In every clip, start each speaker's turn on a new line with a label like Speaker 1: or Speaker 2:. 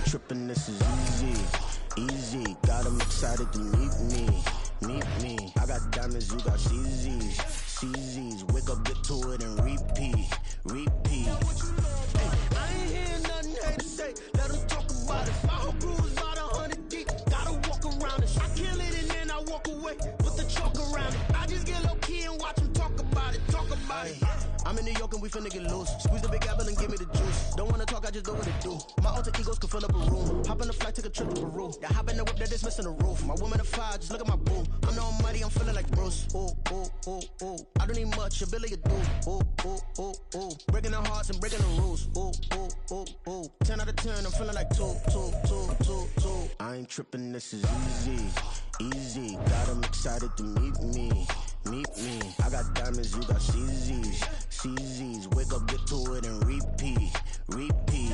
Speaker 1: tripping, this is easy, easy. Got 'em excited to meet me, meet me. I got diamonds, you got CZs, CZs. Wake up, get to it and repeat, repeat. Hey, I ain't hear nothing hate to say, let 'em talk about it. My whole crew is about 100 deep, gotta walk around it. I kill it and then I walk away, put the chalk around it. I just get low key and watch 'em talk about it, talk about it. I'm in New York and we finna get loose. Squeeze the big apple and give me the juice. Don't wanna talk, I just do what it do. My alter egos can fill up a room. Hop on the flight, take a trip to Peru. They hop in the whip, that is missing the roof. My woman a fire, just look at my boo. I'm no money, I'm feeling like Bruce. Ooh, ooh, ooh, ooh. I don't need much, ability to do. Ooh, ooh, ooh, ooh. Breaking the hearts and breaking the rules. Ooh, ooh, ooh, ooh. 10 out of 10, I'm feeling like 2, 2, 2, 2, 2. I ain't tripping, this is easy, easy. Got 'em excited to meet me, meet me. I got diamonds, you got CZs, CZs. Wake up, get to it and repeat, repeat.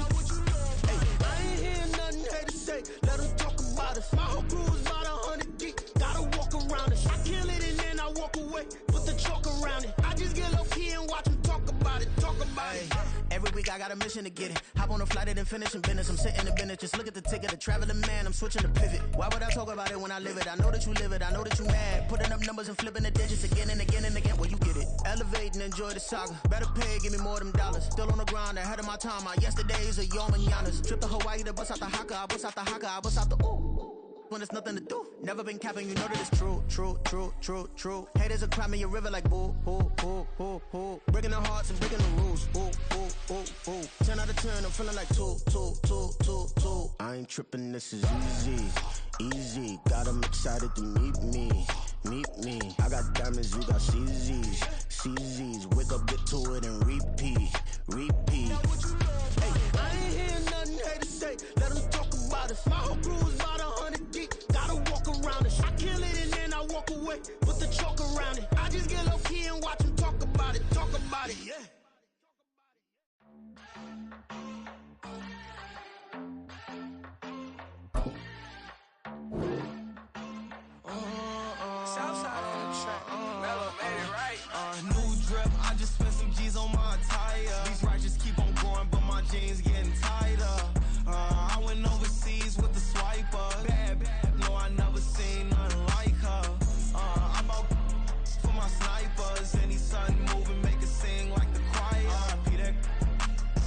Speaker 1: Hey, I ain't hear nothing hate to say, let 'em talk about it. My whole crew is about 100 deep, gotta walk around it. I kill it and then I walk away, put the chalk around it. I just get low key and watch 'em talk about it, talk about it. Every week I got a mission to get it. Hop on a flight and then finish in business. I'm sitting in business, just look at the ticket. A traveling man, I'm switching to pivot. Why would I talk about it when I live it? I know that you live it, I know that you mad. Putting up numbers and flipping the digits again and again and again. Well, you get it. Elevate and enjoy the saga. Better pay, give me more than dollars. Still on the grind, ahead of my time. My yesterdays are your mananas. Trip to Hawaii to bust out the haka. I bust out the haka, I bust out the ooh. When there's nothing to do, never been capping, you know that it's true, true, true, true, true. Haters are climbing your river like boo, boo, boo, boo, boo. Breaking the hearts and breaking the rules, ooh, ooh, ooh, ooh. 10 out of 10, I'm feeling like 2, 2, 2, 2, 2. I ain't tripping, this is easy, easy. Got 'em excited to meet me, meet me. I got diamonds, you got CZs, CZs. Wake up, get to it and repeat, repeat. Hey, I ain't hear nothing hate to say, let 'em talk about it. My whole crew is about 100 deep, gotta walk around it. I kill it and then I walk away, put the chalk around it. I just get low key and watch 'em talk about it, talk about it, yeah.
Speaker 2: Southside on the track, Mellow made it right. New drip, I just spent some G's on my attire. These righteous keep on growing, but my jeans getting tighter. I went overseas with the swiper. Bad, bad, no, I never seen nothing like her. I bought for my snipers. Any sun moving, make it sing like the choir. Peter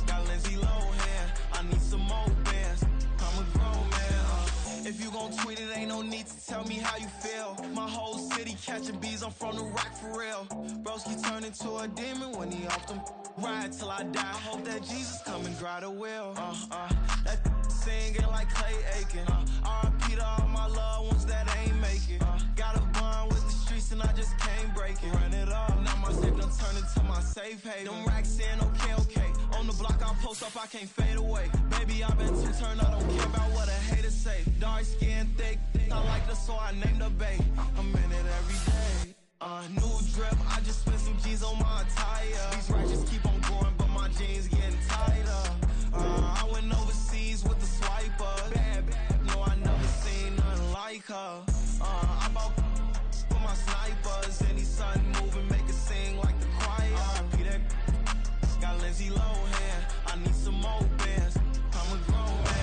Speaker 2: got Lindsay Lohan. I need some more bands. I'm a grown man. If you gon' tweet it, ain't no need to tell me how you feel. My whole city catching bees, I'm from the rock for real. Broski turned into a demon when he off them. Ride till I die. I hope that Jesus come and grab the wheel. That singing like Clay Aiken. R.I.P. to all my loved ones that ain't make it. Got a bond with the streets and I just can't break it. Run it up, now my safe done turn into my safe haven. Them racks in, okay, okay. On the block I post up, I can't fade away. Baby, I been too turned, I don't care about what a hater say. Dark skin, thick, I like the so I named the bay. I'm in it every day. New drip, I just spent some G's on my attire. These righteous keep on growing, but my jeans getting tighter. I went overseas with the swiper. Bad, bad, no, I never seen nothing like her. I bought for my snipers. Any sun moving, make it sing like the choir. Peter got Lindsay Lohan. I need some more bands. I'm a grown man.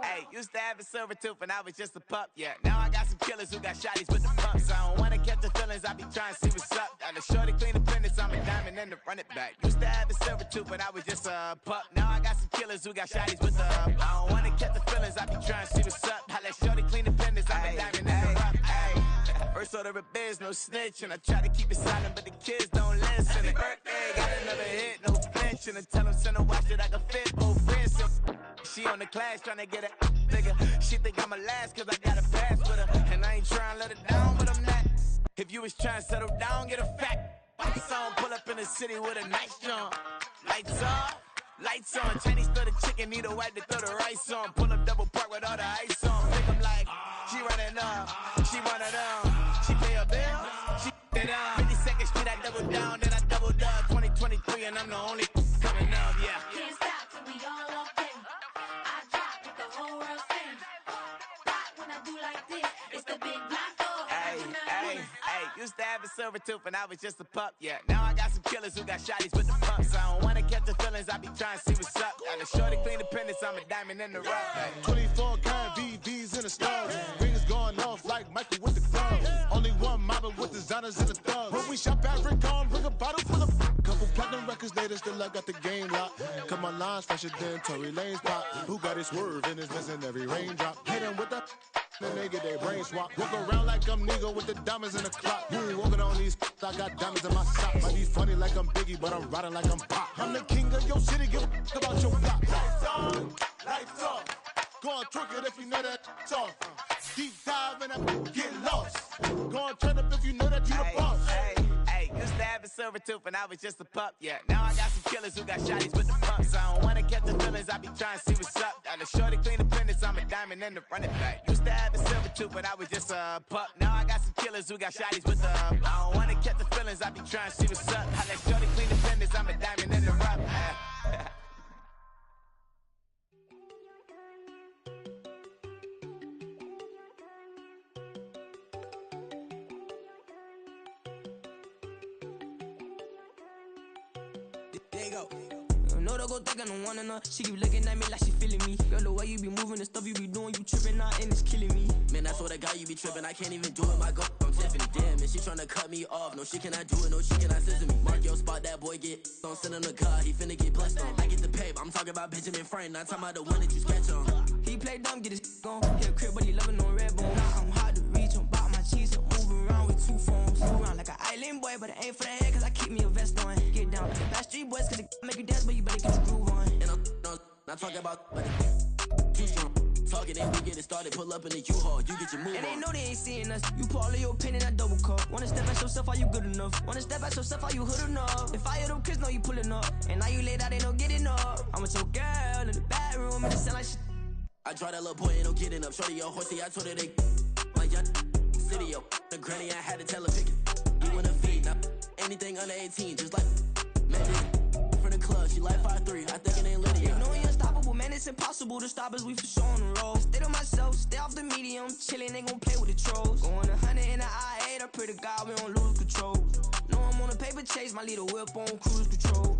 Speaker 3: Hey, used to have a silver tooth when I was just a pup, yeah. Now I got some killers who got shotties with the pumps. I don't wanna catch the feelings, I be trying to see what's up. Got a shorty clean the fitness, I'm a diamond and to run it back. Used to have a silver tooth when I was just a pup. Now I got some killers who got shotties with the I don't wanna catch the feelings, I be trying to see what's up. I let shorty clean the fitness, I'm a diamond and to run it back. First order of biz, no snitch, and I try to keep it silent, but the kids don't listen. And birthday, got another hit, no flinch, and I tell them send a watch that I can fit both wrists. She on the class tryna get a nigga. She think I'm a last cause I got a pass with her. And I ain't tryna let her down, but I'm not. If you was tryna settle down, get a fact. Song pull up in the city with a nice jump. Lights off, lights on. Chinese throw the chicken, need a wipe to throw the rice on. Pull up double park with all the ice on. Think I'm like, she running up, she one of them. She pay her bill, she it up. 52nd Street, I double down, then I doubled up. 20 Hey, used to have a silver tooth when I was just a pup, yeah. Now I got some killers who got shotties with the pumps. I don't wanna catch the feelings, I be trying to see what's up. Got a shorty clean the pendants, I'm a diamond in the rough. Hey.
Speaker 4: 24 karat VVs in the stars. Rings going off like Michael with the gloves. Only one mobbing with designers in the thugs. When we shop at Rick on, bring a bottle full of couple platinum records later, still I got the game locked. Cut my lines fresher than Tory Lane's pop. Who got his swerve and is missing every raindrop. Hit him with the then they get their brain swap. Walk around like I'm nigga with the diamonds in the clock. You ain't walking on these, I got diamonds in my socks. Might be funny like I'm Biggie, but I'm riding like I'm Pop. I'm the king of your city, give a about your block. Lights on, lights off. Go on, twerk it if you know that off. Deep dive and that get lost. Go on, turn up if you know that you the boss.
Speaker 3: Hey, used to have a silver tooth when I was just a pup, yeah. Now I got some killers who got shotties with the pumps. I don't wanna catch the feelings, I be trying to see what's up. Got a shorty clean the pendants, I'm a diamond in the running back. Used to have a silver tooth when I was just a pup. Now I got some killers who got shotties with the I don't wanna catch the feelings, I be trying to see what's up. I let shorty clean the pendants, I'm a diamond in the rough.
Speaker 2: There you go. You know they go think I don't want enough. She keep looking at me like she feeling me. Girl, the way you be moving, the stuff you be doing, you tripping out and it's killing me. Man, that's what I got, you be tripping. I can't even do it, my girl. I'm Tiffany, damn, and she tryna cut me off. No, she cannot do it, no, she cannot scissor me. Mark your spot, that boy get don't sit in the car, he finna get blessed on. I get the pay, I'm talking about Benjamin Franklin, not talking about the one that you sketch on. He play dumb, get his gone. Hit a crib, but he loving on red bone. I'm hard to reach, I'm bout my cheese, I'm moving around with two phones. Move around like an island boy, but it ain't for the head, cause I keep me a vest on. Get down to the back street boys, cause it make you dance, but you better get your groove on. And I'm not talking about, but too strong. Talking and we get it started, pull up in the U-Haul, you get your move on. And they know they ain't seeing us, you pull all of your pin in that double cup. Wanna step at yourself, are you good enough? Wanna step at yourself, are you hood enough? If I hear them kids, know you pulling up. And now you laid out, they don't get enough. I'm with your girl in the bedroom, and it sound like shit. I draw that little boy, ain't no getting up. Shorty, your horsey, I told her they my young city, yo. The granny, I had to tell her pick it. You wanna feed, now anything under 18, just like magic. From the club, she like 5'3", I think it ain't lit, yeah. You know we unstoppable, man, it's impossible to stop us, we for sure on the road. Stay to myself, stay off the medium, chillin', ain't gon' play with the trolls. Going 100 in the I-8, I pray to God we don't lose control. Know I'm on a paper chase, my little whip on cruise control.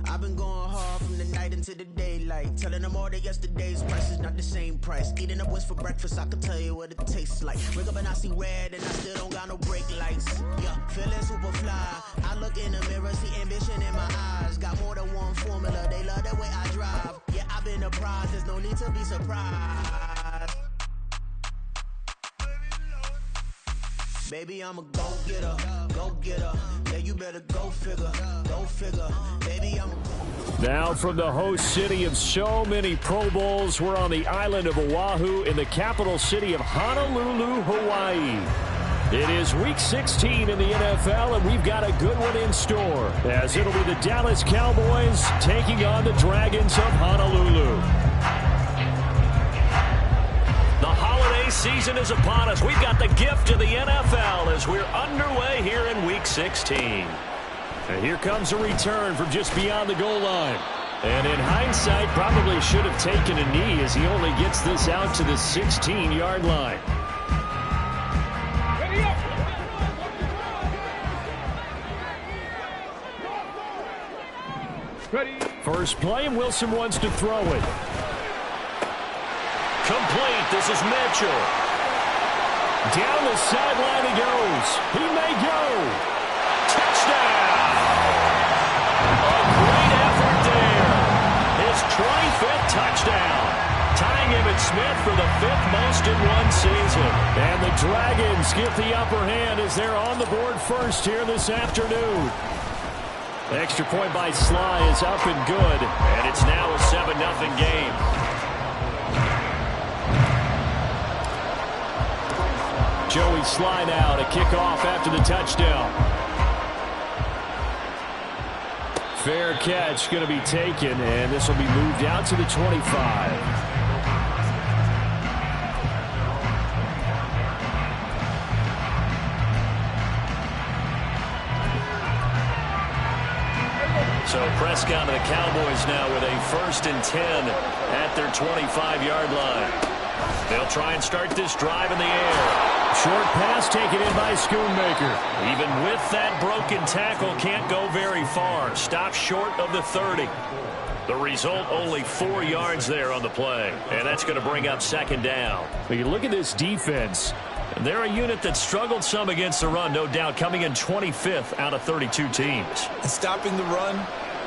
Speaker 1: I've been going hard from the night into the daylight. Telling them all that yesterday's price is not the same price. Eating up what's for breakfast, I can tell you what it tastes like. Wake up and I see red and I still don't got no brake lights. Yeah, feeling super fly. I look in the mirror, see ambition in my eyes. Got more than one formula, they love the way I drive. Yeah, I've been a prize, there's no need to be surprised. Baby, I'm a go-getter, go-getter. Yeah, you better go figure, go figure. Baby, I'm a...
Speaker 5: Now from the host city of so many Pro Bowls, we're on the island of Oahu in the capital city of Honolulu, Hawaii. It is Week 16 in the NFL, and we've got a good one in store, as it'll be the Dallas Cowboys taking on the Dragons of Honolulu. The holiday season is upon us. We've got the gift of the NFL as we're underway here in Week 16. And here comes a return from just beyond the goal line. And in hindsight, probably should have taken a knee as he only gets this out to the 16-yard line.
Speaker 6: Ready.
Speaker 5: First play, and Wilson wants to throw it. Complete. This is Mitchell. Down the sideline he goes. He may go. Touchdown. A great effort there. His 25th touchdown. Tying Emmitt Smith for the 5th most in one season. And the Dragons get the upper hand as they're on the board first here this afternoon. Extra point by Sly is up and good. And it's now a 7-0 game. Joey Sly now to kick off after the touchdown. Fair catch going to be taken, and this will be moved out to the 25. So Prescott and the Cowboys now with a 1st and 10 at their 25-yard line. They'll try and start this drive in the air. Short pass taken in by Schoonmaker. Even with that broken tackle, can't go very far. Stop short of the 30. The result, only 4 yards there on the play. And that's going to bring up 2nd down. But you look at this defense. They're a unit that struggled some against the run, no doubt, coming in 25th out of 32 teams.
Speaker 6: And stopping the run,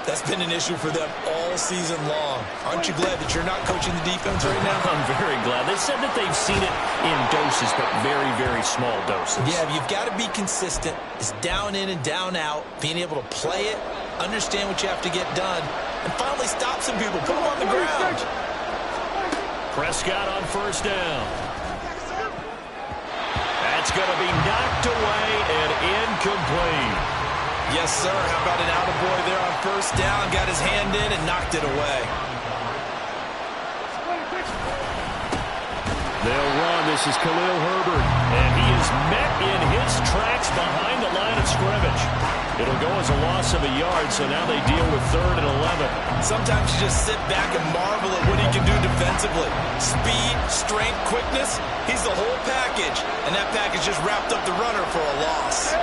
Speaker 6: that's been an issue for them all season long. Aren't you glad that you're not coaching the defense right now?
Speaker 5: I'm very glad. They said that they've seen it in doses, but very, very small doses.
Speaker 6: Yeah, you've got to be consistent. It's down in and down out, being able to play it, understand what you have to get done, and finally stop some people, put them on the ground.
Speaker 5: Prescott on 1st down. That's going to be knocked away and incomplete.
Speaker 6: Yes, sir. How about an attaboy there on 1st down? Got his hand in and knocked it away.
Speaker 5: They'll run. This is Khalil Herbert. And he is met in his tracks behind the line of scrimmage. It'll go as a loss of a yard, so now they deal with 3rd and 11.
Speaker 6: Sometimes you just sit back and marvel at what he can do defensively. Speed, strength, quickness, he's the whole package. And that package just wrapped up the runner for a loss.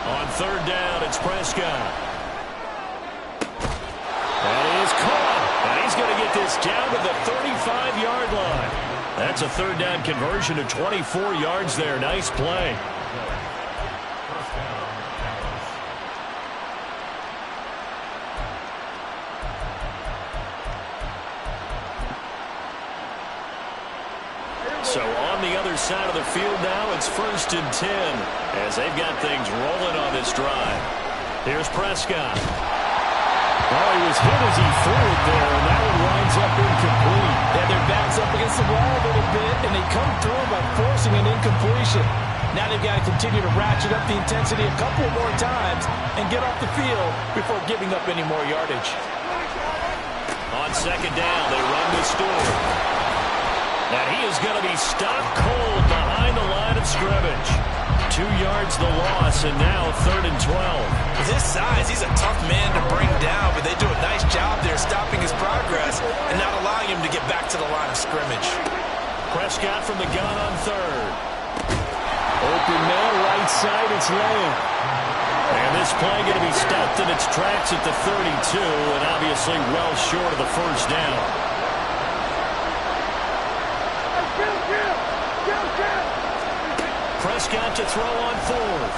Speaker 5: On 3rd down, it's Prescott. That is caught. And he's going to get this down to the 35-yard line. That's a 3rd down conversion of 24 yards there. Nice play. So on the other side of the field now, it's 1st and 10 as they've got things rolling on this drive. Here's Prescott. Oh, he was hit as he threw it there, and that one winds up incomplete.
Speaker 6: Yeah, their back's up against the wall a little bit, and they come through by forcing an incompletion. Now they've got to continue to ratchet up the intensity a couple more times and get off the field before giving up any more yardage.
Speaker 5: On 2nd down, they run with Stewart. And he is going to be stopped cold behind the line of scrimmage. 2 yards the loss, and now 3rd and 12.
Speaker 6: With his size, he's a tough man to bring down, but they do a nice job there stopping his progress and not allowing him to get back to the line of scrimmage.
Speaker 5: Prescott from the gun on 3rd. Open man, right side, it's Lamb. And this play going to be stopped in its tracks at the 32, and obviously well short of the 1st down. Prescott to throw on 4th.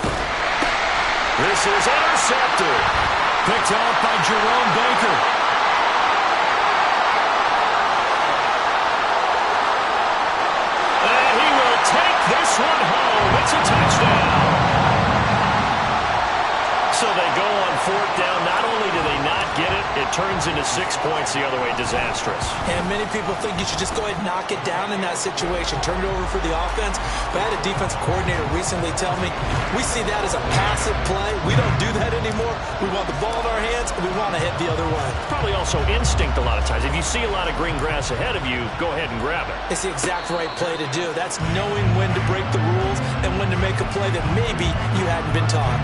Speaker 5: This is intercepted. Picked off by Jerome Baker. And he will take this one home. It's a touchdown. So they go on 4th down. Not only do they not get it, it turns into 6 points the other way. Disastrous.
Speaker 6: And many people think you should just go ahead and knock it down in that situation. Turn it over for the offense. But I had a defensive coordinator recently tell me, we see that as a passive play. We don't do that anymore. We want the ball in our hands, and we want to head the other way.
Speaker 5: Probably also instinct a lot of times. If you see a lot of green grass ahead of you, go ahead and grab it.
Speaker 6: It's the exact right play to do. That's knowing when to break the rules and when to make a play that maybe you hadn't been taught.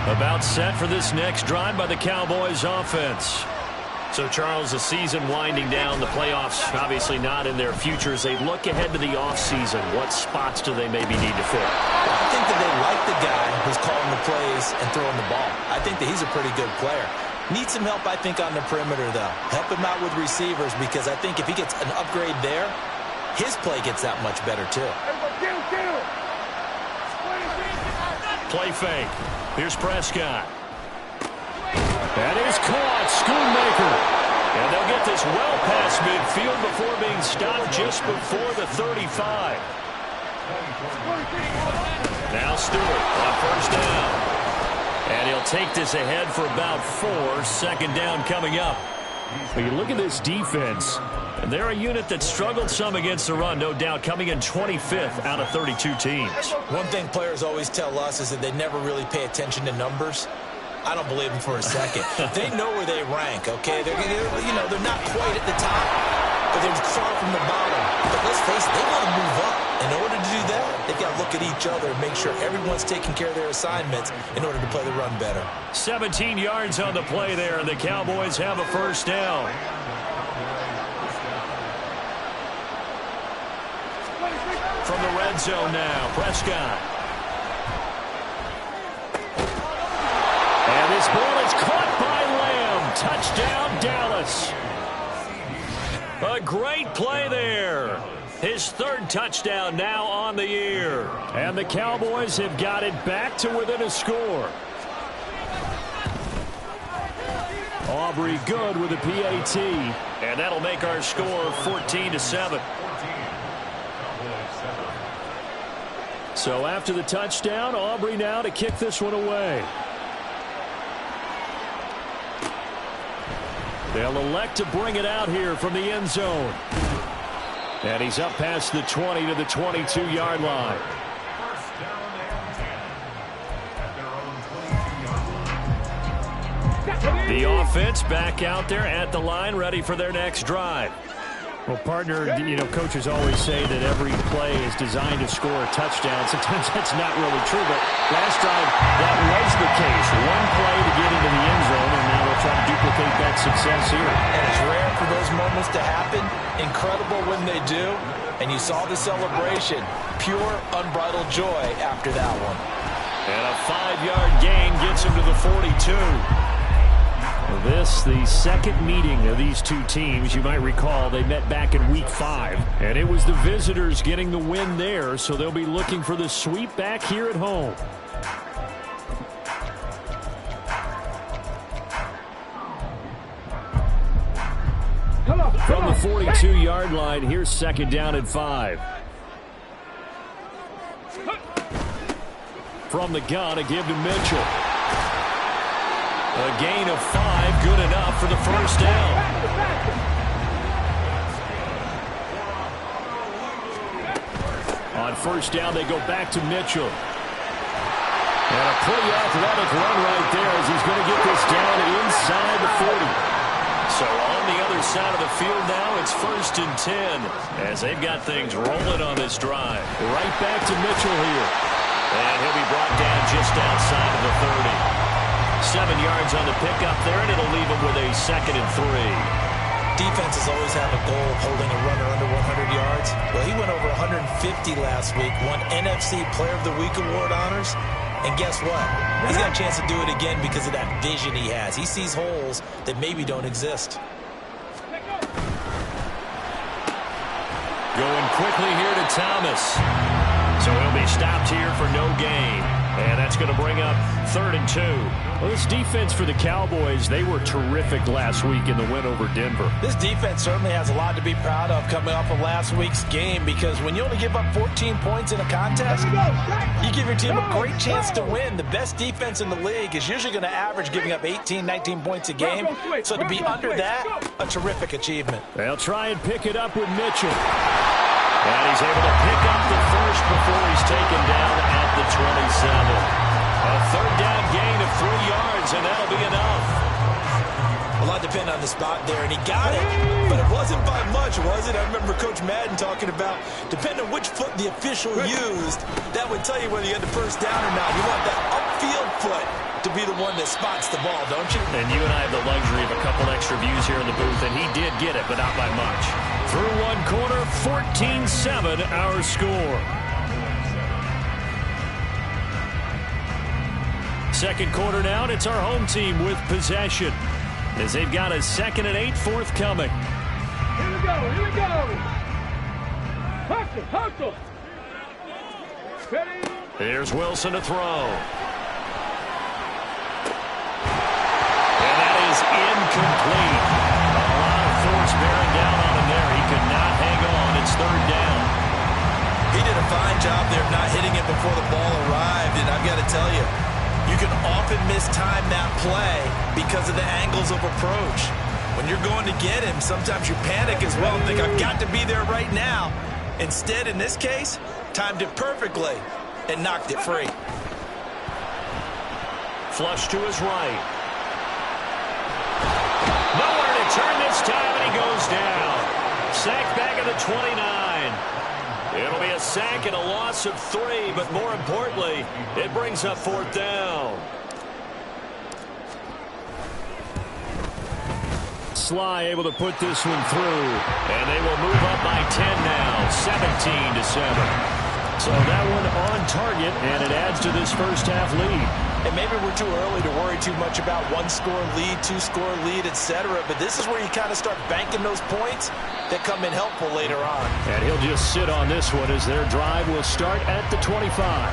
Speaker 5: About set for this next drive by the Cowboys offense. So, Charles, the season winding down, the playoffs obviously not in their future. As they look ahead to the offseason, what spots do they maybe need to fill?
Speaker 6: I think that they like the guy who's calling the plays and throwing the ball. I think that he's a pretty good player. Needs some help, I think, on the perimeter, though. Help him out with receivers, because I think if he gets an upgrade there, his play gets that much better, too.
Speaker 5: Play fake. Here's Prescott. That is caught. Schoonmaker. And they'll get this well past midfield before being stopped just before the 35. Now Stewart on 1st down. And he'll take this ahead for about 4. 2nd down coming up. When you look at this defense, and they're a unit that struggled some against the run, no doubt, coming in 25th out of 32 teams.
Speaker 6: One thing players always tell us is that they never really pay attention to numbers. I don't believe them for a second. They know where they rank, okay? They're not quite at the top, but they're far from the bottom. But let's face it, they want to move up. In order to do that, they've got to look at each other and make sure everyone's taking care of their assignments in order to play the run better.
Speaker 5: 17 yards on the play there, and the Cowboys have a first down. From the red zone now, Prescott. And this ball is caught by Lamb. Touchdown, Dallas. A great play there. His third touchdown now on the year. And the Cowboys have got it back to within a score. Aubrey good with a PAT. And that'll make our score 14-7. So after the touchdown, Aubrey now to kick this one away. They'll elect to bring it out here from the end zone. And he's up past the 20 to the 22-yard line. The offense back out there at the line, ready for their next drive. Well, partner, coaches always say that every play is designed to score a touchdown. Sometimes that's not really true, but last drive, that was the case. One play to get into the end zone, and now they'll try to duplicate that success here.
Speaker 6: And it's rare for those moments to happen. Incredible when they do. And you saw the celebration. Pure, unbridled joy after that one.
Speaker 5: And a 5-yard gain gets him to the 42. This, the second meeting of these two teams. You might recall they met back in Week 5. And it was the visitors getting the win there, so they'll be looking for the sweep back here at home. From the 42-yard line, here's second down and 5. From the gun, a give to Mitchell. A gain of 5, good enough for the first down. On first down, they go back to Mitchell. And a pretty athletic run right there as he's going to get this down inside the 40. So on the other side of the field now, it's 1st and 10 as they've got things rolling on this drive. Right back to Mitchell here. And he'll be brought down just outside of the 30. 7 yards on the pickup there, and it'll leave him with a 2nd and 3.
Speaker 6: Defenses always have a goal of holding a runner under 100 yards. Well, he went over 150 last week, won NFC Player of the Week award honors. And guess what? He's got a chance to do it again because of that vision he has. He sees holes that maybe don't exist.
Speaker 5: Going quickly here to Thomas. So he'll be stopped here for no gain. And that's going to bring up 3rd and 2. Well, this defense for the Cowboys, they were terrific last week in the win over Denver.
Speaker 6: This defense certainly has a lot to be proud of coming off of last week's game, because when you only give up 14 points in a contest, you give your team a great chance to win. The best defense in the league is usually going to average giving up 18, 19 points a game. So to be under that, a terrific achievement.
Speaker 5: They'll try and pick it up with Mitchell. And he's able to pick up the first before he's taken down at the 27. A 3rd down gain of 3 yards, and that'll be enough.
Speaker 6: A lot depended on the spot there, and he got it. But it wasn't by much, was it? I remember Coach Madden talking about, depending on which foot the official used, that would tell you whether you had the first down or not. You want that upfield foot to be the one that spots the ball, don't you?
Speaker 5: And you and I have the luxury of a couple extra views here in the booth, and he did get it, but not by much. Through one quarter, 14-7 our score. Second quarter now, and it's our home team with possession, as they've got a 2nd and 8 forthcoming.
Speaker 7: Here we go, here we go. Hustle. Ready?
Speaker 5: Here's Wilson to throw. And that is incomplete. A lot of force bearing down on him there. He could not hang on. It's 3rd down.
Speaker 6: He did a fine job there of not hitting it before the ball arrived, and I've got to tell you, you can often mistime that play because of the angles of approach. When you're going to get him, sometimes you panic as well and think, I've got to be there right now. Instead, in this case, timed it perfectly and knocked it free.
Speaker 5: Flush to his right. Nowhere to turn this time, and he goes down. Sacked back at the 29. It'll be a sack and a loss of 3, but more importantly, it brings up 4th down. Sly able to put this one through, and they will move up by 10 now, 17-7. So that one on target, and it adds to this first half lead.
Speaker 6: And maybe we're too early to worry too much about 1-score lead, 2-score lead, etc. But this is where you kind of start banking those points that come in helpful later on.
Speaker 5: And he'll just sit on this one as their drive will start at the 25.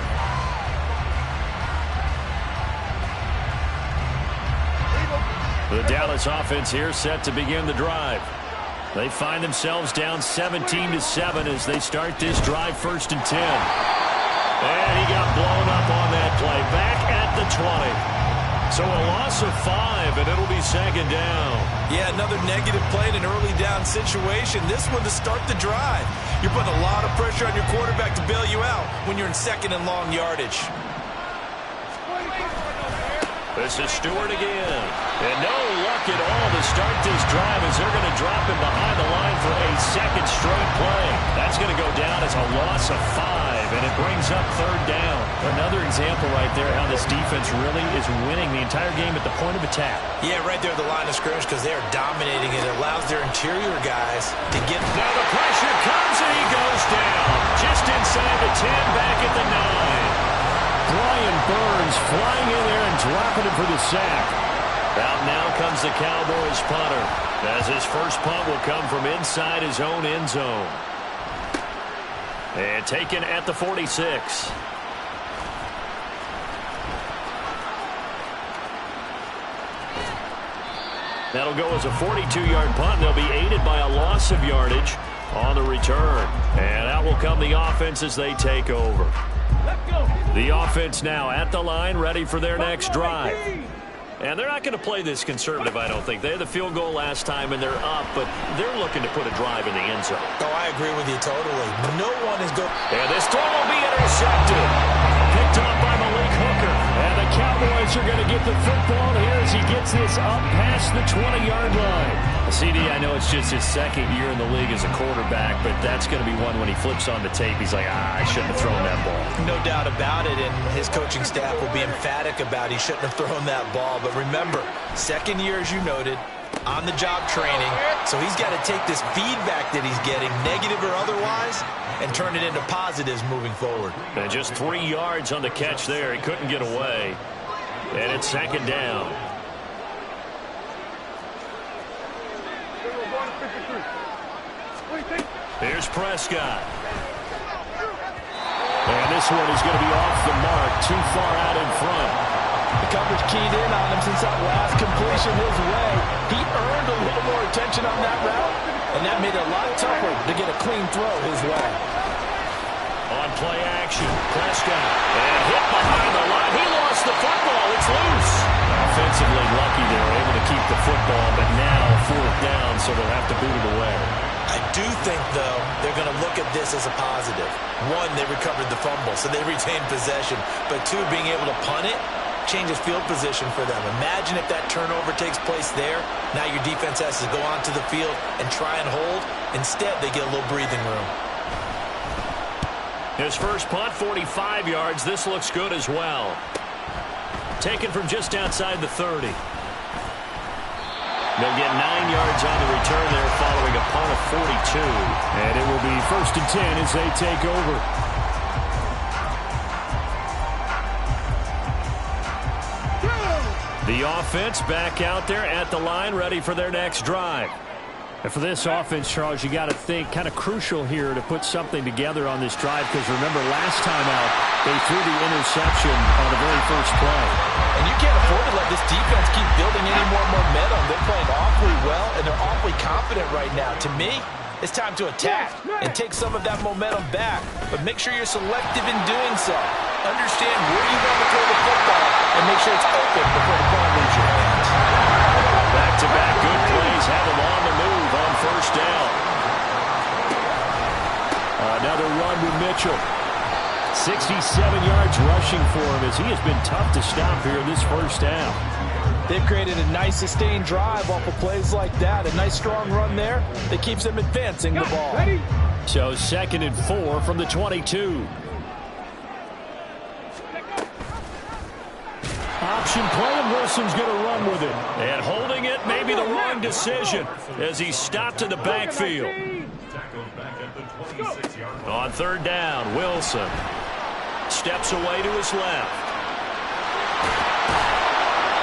Speaker 5: The Dallas offense here set to begin the drive. They find themselves down 17-7 as they start this drive 1st and 10. And he got blown up on that play. Back at the 20. So a loss of 5, and it'll be 2nd down.
Speaker 6: Yeah, another negative play in an early down situation. This one to start the drive. You're putting a lot of pressure on your quarterback to bail you out when you're in 2nd and long yardage.
Speaker 5: This is Stewart again. And no luck at all to start this drive as they're going to drop him behind the line for a 2nd straight play. That's going to go down as a loss of 5, and it brings up 3rd down. Another example right there how this defense really is winning the entire game at the point of attack.
Speaker 6: Yeah, right there at the line of scrimmage because they are dominating it. It allows their interior guys to get...
Speaker 5: Now the pressure comes and he goes down. Just inside the 10, back at the 9. Brian Burns flying in there and dropping him for the sack. Out now comes the Cowboys punter, as his first punt will come from inside his own end zone. And taken at the 46. That'll go as a 42-yard punt. They'll be aided by a loss of yardage on the return. And out will come the offense as they take over. The offense now at the line, ready for their next drive. And they're not going to play this conservative, I don't think. They had the field goal last time, and they're up, but they're looking to put a drive in the end zone.
Speaker 6: Oh, I agree with you totally. No one is going...
Speaker 5: And this throw will be intercepted. Picked up by Malik Hooker. And the Cowboys are going to get the football here as he gets this up past the 20-yard line. CD, I know it's just his 2nd year in the league as a quarterback, but that's going to be one when he flips on the tape. He's like, I shouldn't have thrown that ball.
Speaker 6: No doubt about it, and his coaching staff will be emphatic about he shouldn't have thrown that ball. But remember, 2nd year, as you noted, on-the-job training. So he's got to take this feedback that he's getting, negative or otherwise, and turn it into positives moving forward.
Speaker 5: And just 3 yards on the catch there. He couldn't get away. And it's 2nd down. Here's Prescott. And this one is going to be off the mark, too far out in front.
Speaker 6: The coverage keyed in on him since that last completion his way. He earned a little more attention on that route, and that made it a lot tougher to get a clean throw his way.
Speaker 5: On play action, Prescott. And hit behind the line. He lost the football. It's loose. Offensively lucky they were able to keep the football, but now 4th down, so they'll have to boot it away.
Speaker 6: I do think, though, they're going to look at this as a positive. 1, they recovered the fumble, so they retained possession. But 2, being able to punt it changes field position for them. Imagine if that turnover takes place there. Now your defense has to go onto the field and try and hold. Instead, they get a little breathing room.
Speaker 5: His first punt, 45 yards. This looks good as well. Taken from just outside the 30. They'll get 9 yards on the return there following a punt of 42. And it will be 1st and 10 as they take over. The offense back out there at the line, ready for their next drive. And for this offense, Charles, you got to think kind of crucial here to put something together on this drive, because remember last time out they threw the interception on the very first play.
Speaker 6: And you can't afford to let this defense keep building any more momentum. They're playing awfully well, and they're awfully confident right now. To me, it's time to attack and take some of that momentum back. But make sure you're selective in doing so. Understand where you want to throw the football and make sure it's open before the ball leaves your hands.
Speaker 5: Back-to-back good plays have him on the move on 1st down. Another run with Mitchell. 67 yards rushing for him as he has been tough to stop here in this 1st down.
Speaker 6: They've created a nice sustained drive off of plays like that. A nice strong run there that keeps them advancing the ball.
Speaker 7: Ready?
Speaker 5: So 2nd and 4 from the 22. Option play, and Wilson's going to run with it. And holding it may be the wrong decision as he stopped in the backfield. On 3rd down, Wilson steps away to his left.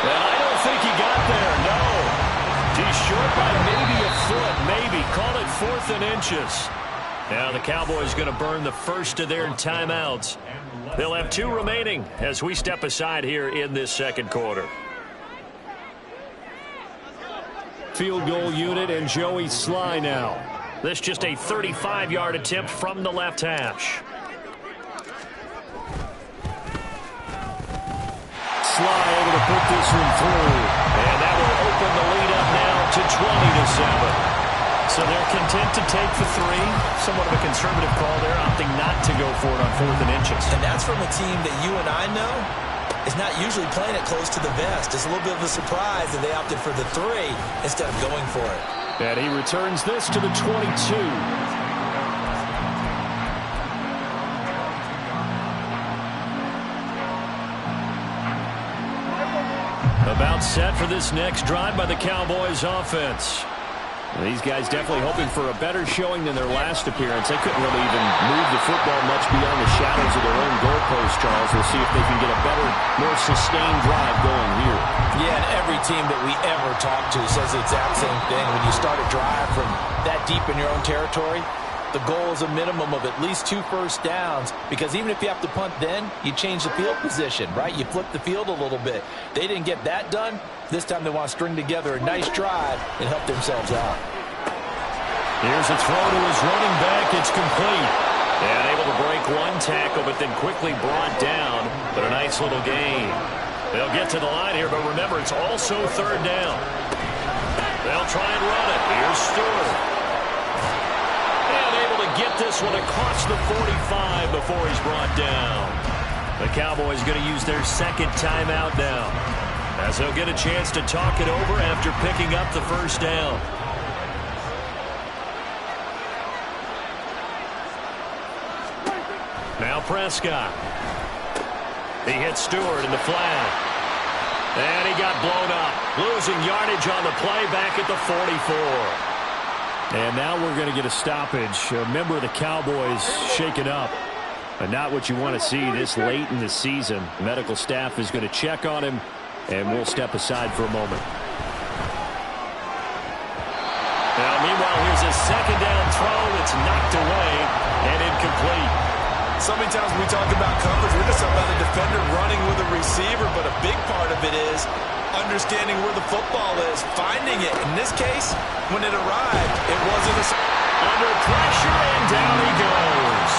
Speaker 5: And I don't think he got there, no. He's short by maybe a foot, maybe. Call it 4th and inches. Now the Cowboys going to burn the first of their timeouts. They'll have 2 remaining as we step aside here in this 2nd quarter. Field goal unit and Joey Sly now. This just a 35-yard attempt from the left hash. Sly able to put this one through. And that will open the lead up now to 20-7. So they're content to take the 3. Somewhat of a conservative call there, opting not to go for it on 4th and inches.
Speaker 6: And that's from a team that you and I know is not usually playing it close to the vest. It's a little bit of a surprise that they opted for the 3 instead of going for it.
Speaker 5: And he returns this to the 22. About set for this next drive by the Cowboys offense. These guys definitely hoping for a better showing than their last appearance. They couldn't really even move the football much beyond the shadows of their own goalpost, Charles. We'll see if they can get a better, more sustained drive going here.
Speaker 6: Yeah, and every team that we ever talk to says the exact same thing. When you start a drive from that deep in your own territory, the goal is a minimum of at least 2 first downs, because even if you have to punt then, you change the field position, right? You flip the field a little bit. They didn't get that done. This time they want to string together a nice drive and help themselves out.
Speaker 5: Here's a throw to his running back. It's complete. And able to break 1 tackle, but then quickly brought down. But a nice little gain. They'll get to the line here, but remember, it's also 3rd down. They'll try and run it. Here's Stewart. And able to get this one across the 45 before he's brought down. The Cowboys going to use their 2nd timeout now, as they'll get a chance to talk it over after picking up the 1st down. Now Prescott. He hits Stewart in the flat. And he got blown up. Losing yardage on the play back at the 44. And now we're going to get a stoppage. A member of the Cowboys shaken up. But not what you want to see this late in the season. Medical staff is going to check on him, and we'll step aside for a moment. Now, meanwhile, here's a 2nd down throw. It's knocked away and incomplete.
Speaker 6: So many times when we talk about coverage, we're just talking about a defender running with a receiver, but a big part of it is understanding where the football is, finding it. In this case, when it arrived, it wasn't
Speaker 5: under pressure, and down he goes.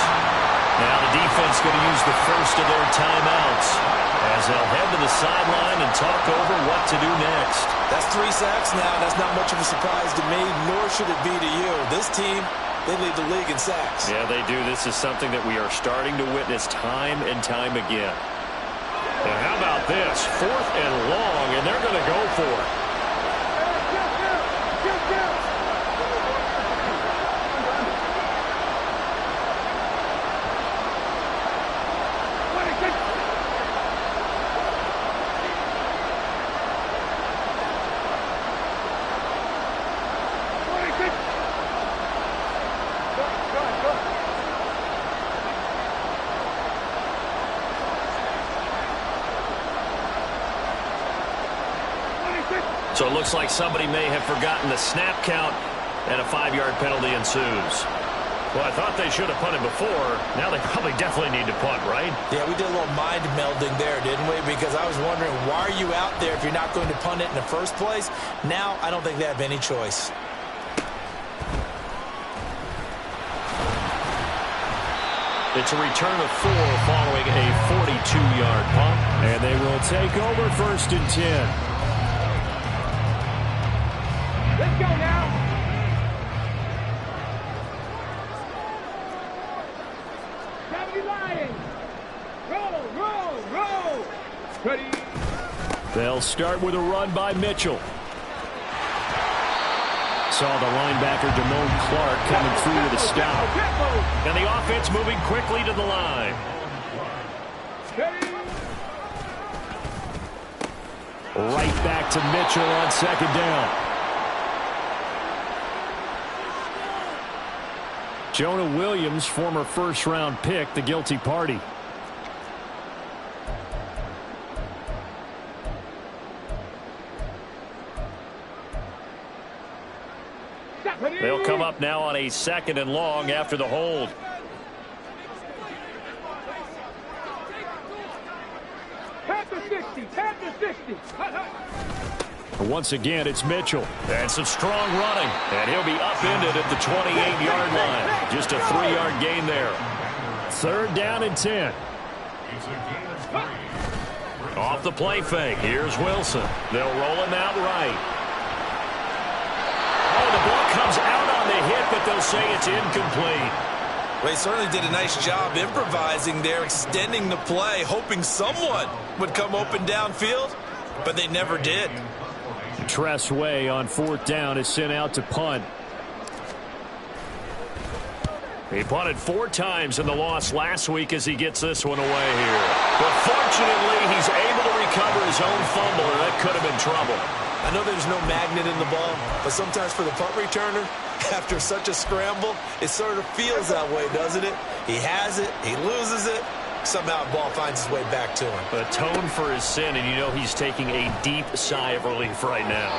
Speaker 5: Now the defense going to use the first of their timeouts as they'll head to the sideline and talk over what to do next.
Speaker 6: That's 3 sacks now. That's not much of a surprise to me, nor should it be to you. This team, they lead the league in sacks.
Speaker 5: Yeah, they do. This is something that we are starting to witness time and time again. And how about this? 4th and long, and they're going to go for it. So it looks like somebody may have forgotten the snap count, and a 5-yard penalty ensues. Well, I thought they should have punted before. Now they probably definitely need to punt, right?
Speaker 6: Yeah, we did a little mind melding there, didn't we? Because I was wondering, why are you out there if you're not going to punt it in the first place? Now I don't think they have any choice.
Speaker 5: It's a return of 4 following a 42-yard punt. And they will take over 1st and 10.
Speaker 7: Let's go now. Lions. Roll. Ready.
Speaker 5: They'll start with a run by Mitchell. So saw the linebacker Damone Clark coming through with a stop. And the offense moving quickly to the line. Right back to Mitchell on second down. Jonah Williams, former first-round pick, the guilty party. They'll come up now on a 2nd and long after the hold. Once again, it's Mitchell. And some strong running. And he'll be upended at the 28-yard line. Just a 3-yard gain there. 3rd down and 10. Off the play fake. Here's Wilson. They'll roll him out right. Oh, the ball comes out on the hit, but they'll say it's incomplete.
Speaker 6: Well, he certainly did a nice job improvising there, extending the play, hoping someone would come open downfield, but they never did.
Speaker 5: Tress Way on 4th down is sent out to punt. He punted 4 times in the loss last week as he gets this one away here. But fortunately, he's able to recover his own fumble, or that could have been trouble.
Speaker 6: I know there's no magnet in the ball, but sometimes for the punt returner, after such a scramble, it sort of feels that way, doesn't it? He has it, he loses it, somehow the ball finds its way back to him.
Speaker 5: Atone for his sin, and you know he's taking a deep sigh of relief right now.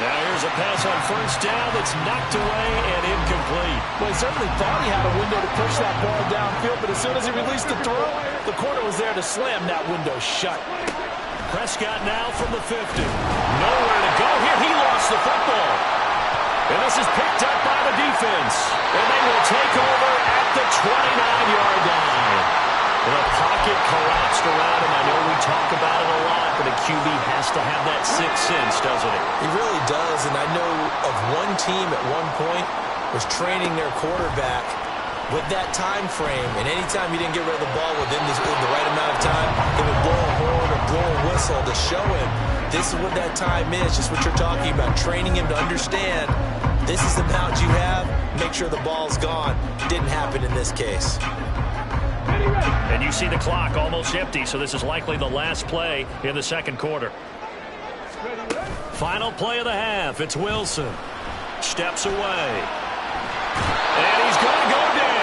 Speaker 5: Now here's a pass on 1st down that's knocked away and incomplete.
Speaker 6: Well, he certainly thought he had a window to push that ball downfield, but as soon as he released the throw, the corner was there to slam that window shut.
Speaker 5: Prescott now from the 50. Nowhere to go here. He lost the football. And this is picked up by the defense. And they will take over at the 29-yard line. The pocket collapsed around him. I know we talk about it a lot, but a QB has to have that sixth sense, doesn't he?
Speaker 6: He really does, and I know of one team at one point was training their quarterback with that time frame, and anytime he didn't get rid of the ball within the right amount of time, they would blow a horn or blow a whistle to show him this is what that time is, just what you're talking about, training him to understand this is the amount you have, make sure the ball's gone. Didn't happen in this case.
Speaker 5: And you see the clock almost empty, so this is likely the last play in the 2nd quarter. Final play of the half. It's Wilson. Steps away. And he's going to go down.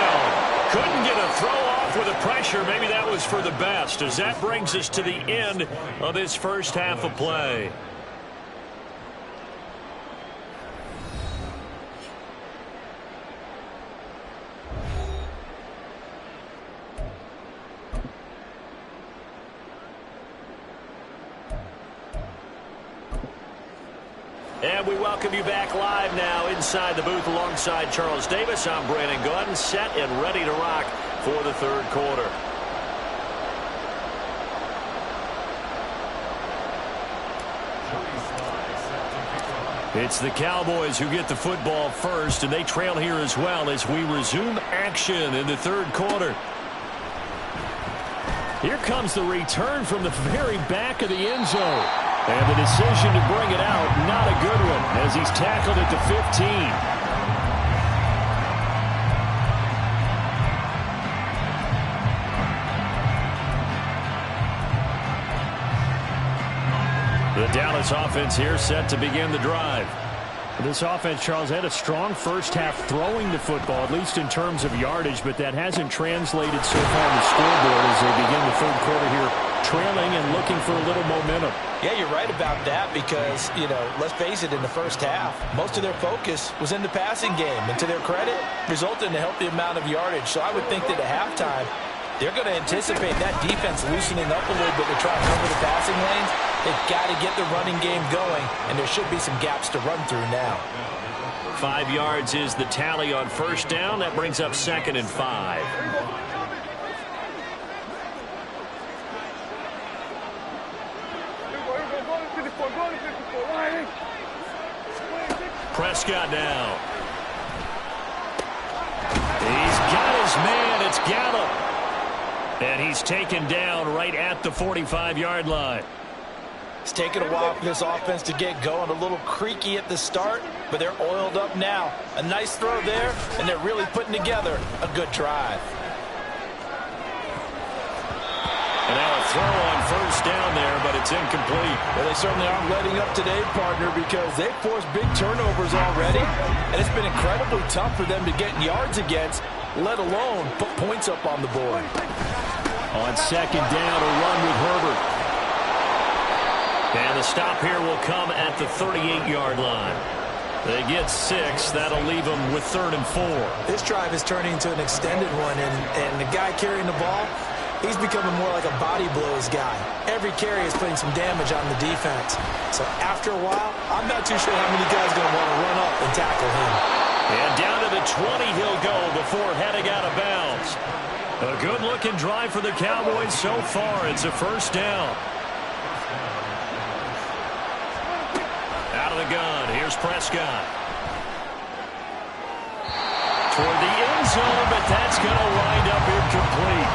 Speaker 5: Couldn't get a throw off with the pressure. Maybe that was for the best, as that brings us to the end of this first half of play. And we welcome you back live now inside the booth alongside Charles Davis. I'm Brandon Gunn, set and ready to rock for the 3rd quarter. It's the Cowboys who get the football first, and they trail here as well as we resume action in the 3rd quarter. Here comes the return from the very back of the end zone. And the decision to bring it out, not a good one, as he's tackled at the 15. The Dallas offense here set to begin the drive. This offense, Charles, had a strong first half throwing the football, at least in terms of yardage, but that hasn't translated so far on the scoreboard as they begin the 3rd quarter here, trailing and looking for a little momentum.
Speaker 6: Yeah, you're right about that because, you know, let's face it, in the first half, most of their focus was in the passing game. And to their credit, resulted in a healthy amount of yardage. So I would think that at halftime, they're going to anticipate that defense loosening up a little bit to try to cover the passing lanes. They've got to get the running game going, and there should be some gaps to run through now.
Speaker 5: 5 yards is the tally on 1st down. That brings up 2nd and 5. Prescott now. He's got his man. It's Gallup. And he's taken down right at the 45-yard line.
Speaker 6: It's taken a while for this offense to get going. A little creaky at the start, but they're oiled up now. A nice throw there, and they're really putting together a good drive.
Speaker 5: And now a throw on first down there, but it's incomplete.
Speaker 6: Well, they certainly aren't letting up today, partner, because they've forced big turnovers already, and it's been incredibly tough for them to get yards against, let alone put points up on the board.
Speaker 5: On second down, a run with Herbert. And the stop here will come at the 38-yard line. They get 6. That'll leave them with 3rd and 4.
Speaker 6: This drive is turning into an extended one, and the guy carrying the ball, he's becoming more like a body blows guy. Every carry is putting some damage on the defense. So after a while, I'm not too sure how many guys are going to want to run up and tackle him.
Speaker 5: And down to the 20 he'll go before heading out of bounds. A good-looking drive for the Cowboys so far. It's a first down. Out of the gun, here's Prescott. Toward the end zone, but that's going to wind up incomplete.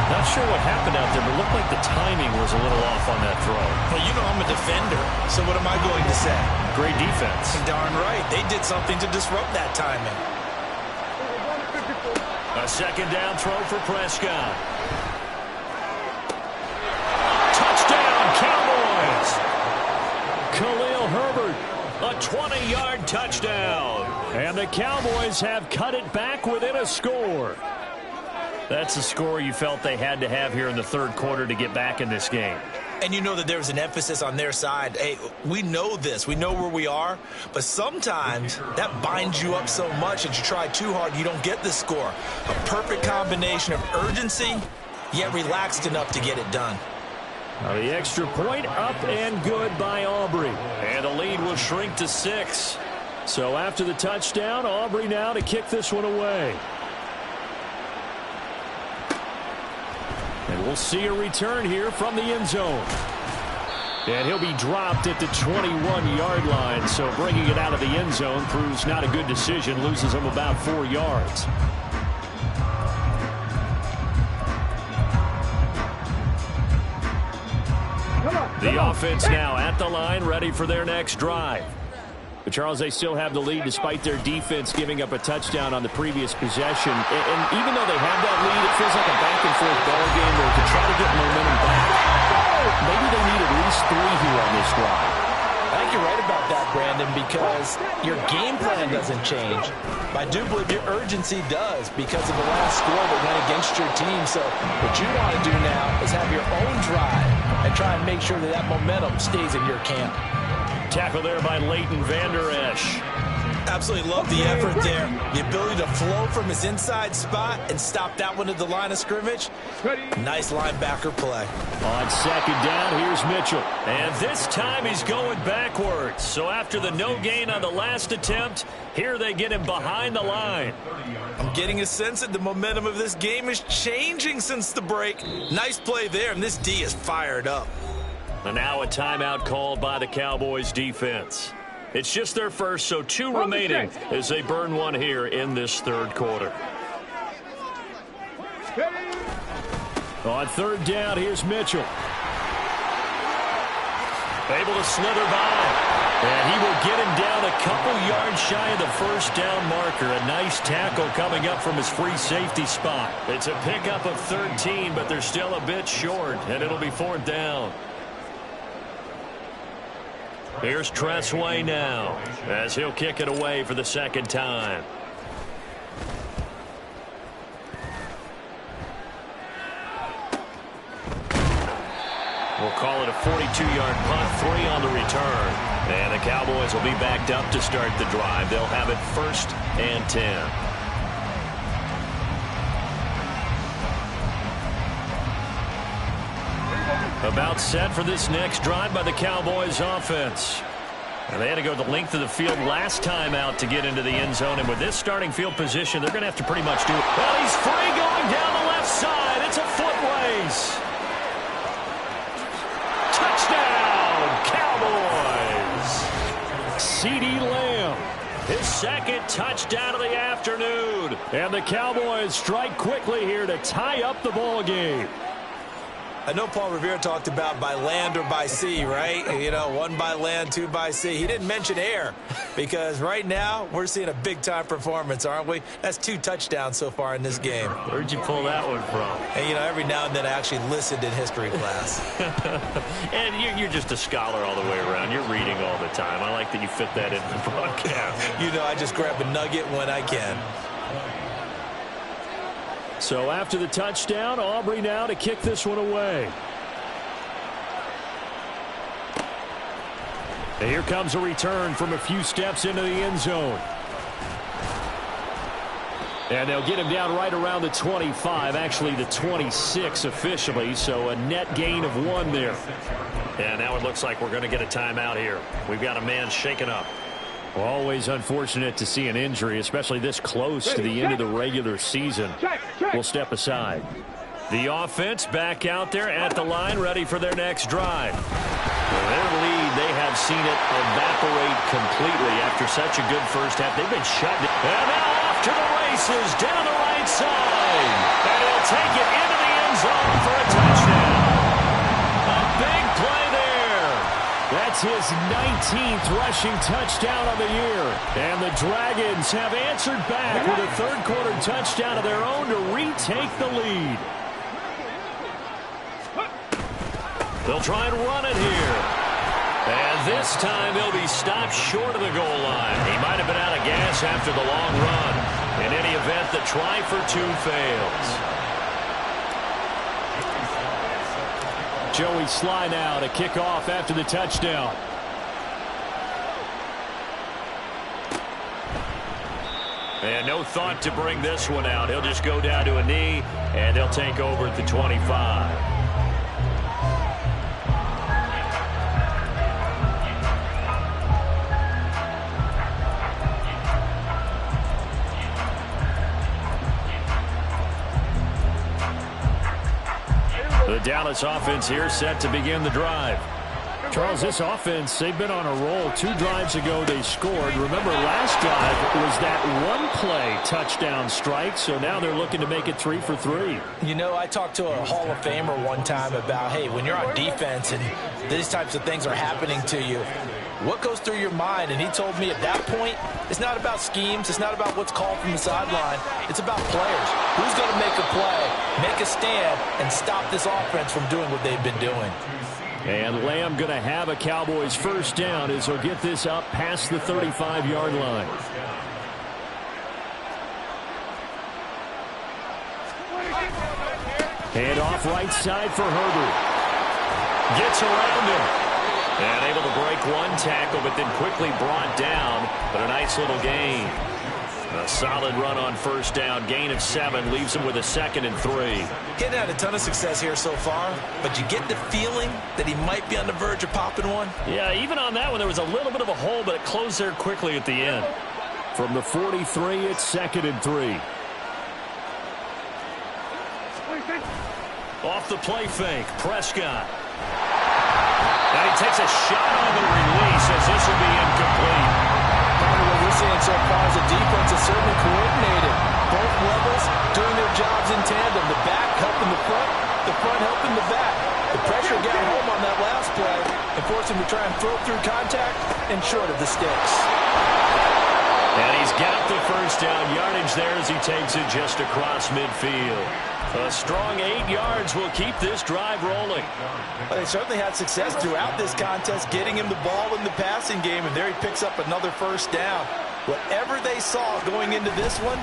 Speaker 5: Not sure what happened out there, but it looked like the timing was a little off on that throw.
Speaker 6: Well, you know I'm a defender, so what am I going to say?
Speaker 5: Great defense.
Speaker 6: Darn right. They did something to disrupt that timing.
Speaker 5: A second down throw for Prescott. Touchdown, Cowboys! Khalil Herbert, a 20-yard touchdown. And the Cowboys have cut it back within a score. That's the score you felt they had to have here in the third quarter to get back in this game.
Speaker 6: And you know that there was an emphasis on their side. Hey, we know this. We know where we are. But sometimes that binds you up so much that you try too hard, you don't get the score. A perfect combination of urgency, yet relaxed enough to get it done.
Speaker 5: Now the extra point up and good by Aubrey. And the lead will shrink to 6. So after the touchdown, Aubrey now to kick this one away. And we'll see a return here from the end zone. And he'll be dropped at the 21-yard line. So bringing it out of the end zone proves not a good decision. Loses him about 4 yards. The offense now at the line, ready for their next drive. But, Charles, they still have the lead despite their defense giving up a touchdown on the previous possession. And even though they have that lead, it feels like a back-and-forth ball game where to try to get momentum back, maybe they need at least 3 here on this drive.
Speaker 6: I think you're right about that, Brandon, because your game plan doesn't change. But I do believe your urgency does because of the last score that went against your team. So what you want to do now is have your own drive and try and make sure that that momentum stays in your camp.
Speaker 5: Tackle there by Leighton Vander Esch.
Speaker 6: Absolutely love the effort there. The ability to flow from his inside spot and stop that one at the line of scrimmage. Nice linebacker play.
Speaker 5: On second down, here's Mitchell. And this time he's going backwards. So after the no gain on the last attempt, here they get him behind the line.
Speaker 6: I'm getting a sense that the momentum of this game is changing since the break. Nice play there, and this D is fired up.
Speaker 5: And now a timeout called by the Cowboys defense. It's just their first, so 2 remaining as they burn one here in this third quarter. On third down, here's Mitchell. Able to slither by. And he will get him down a couple yards shy of the first down marker. A nice tackle coming up from his free safety spot. It's a pickup of 13, but they're still a bit short, and it'll be 4th down. Here's Tressway now as he'll kick it away for the second time. We'll call it a 42-yard punt, 3 on the return. And the Cowboys will be backed up to start the drive. They'll have it 1st and 10. About set for this next drive by the Cowboys offense. And they had to go the length of the field last time out to get into the end zone. And with this starting field position, they're going to have to pretty much do it. Well, he's free going down the left side. It's a foot race. Touchdown, Cowboys. CeeDee Lamb, his second touchdown of the afternoon. And the Cowboys strike quickly here to tie up the ball game.
Speaker 6: I know Paul Revere talked about by land or by sea, right? You know, 1 by land, 2 by sea. He didn't mention air because right now we're seeing a big-time performance, aren't we? That's 2 touchdowns so far in this game.
Speaker 5: Where'd you pull that one from?
Speaker 6: And, you know, every now and then I actually listened in history class.
Speaker 5: And you're just a scholar all the way around. You're reading all the time. I like that you fit that into the broadcast.
Speaker 6: You know, I just grab a nugget when I can.
Speaker 5: So after the touchdown, Aubrey now to kick this one away. And here comes a return from a few steps into the end zone. And they'll get him down right around the 25, actually the 26 officially, so a net gain of 1 there. And now it looks like we're going to get a timeout here. We've got a man shaken up. Always unfortunate to see an injury, especially this close to the end of the regular season. We'll step aside. The offense back out there at the line, ready for their next drive. Well, their lead, they have seen it evaporate completely after such a good first half. They've been shut down. And now off to the races down the right side. And he'll take it into the end zone for a touchdown. A big play there. That's his 19th rushing touchdown of the year. And the Dragons have answered back with a third-quarter touchdown of their own to retake the lead. They'll try and run it here. And this time they'll be stopped short of the goal line. He might have been out of gas after the long run. In any event, the try for 2 fails. Joey Sly now to kick off after the touchdown. And no thought to bring this one out. He'll just go down to a knee, and they'll take over at the 25. The Dallas offense here set to begin the drive. Charles, this offense, they've been on a roll. 2 drives ago they scored. Remember, last drive was that 1-play touchdown strike, so now they're looking to make it 3 for 3.
Speaker 6: You know, I talked to a Hall of Famer one time about, hey, when you're on defense and these types of things are happening to you, what goes through your mind? And he told me at that point, it's not about schemes. It's not about what's called from the sideline. It's about players. Who's going to make a play, make a stand, and stop this offense from doing what they've been doing?
Speaker 5: And Lamb going to have a Cowboys first down as he'll get this up past the 35-yard line. Hand off right side for Herbert. Gets around him. And able to break 1 tackle, but then quickly brought down. But a nice little gain. A solid run on first down. Gain of 7 leaves him with a 2nd and 3.
Speaker 6: Getting had a ton of success here so far, but you get the feeling that he might be on the verge of popping one.
Speaker 5: Yeah, even on that one, there was a little bit of a hole, but it closed there quickly at the end. From the 43, it's 2nd and 3. Off the play fake, Prescott. And he takes a shot on the release as this will be incomplete.
Speaker 6: What we're seeing so far is the defense is certainly coordinated. Both levels doing their jobs in tandem. The back helping the front helping the back. The pressure got home on that last play and forced him to try and throw through contact and short of the sticks.
Speaker 5: And he's got the first down yardage there as he takes it just across midfield. A strong 8 yards will keep this drive rolling.
Speaker 6: Well, they certainly had success throughout this contest, getting him the ball in the passing game, and there he picks up another first down. Whatever they saw going into this one,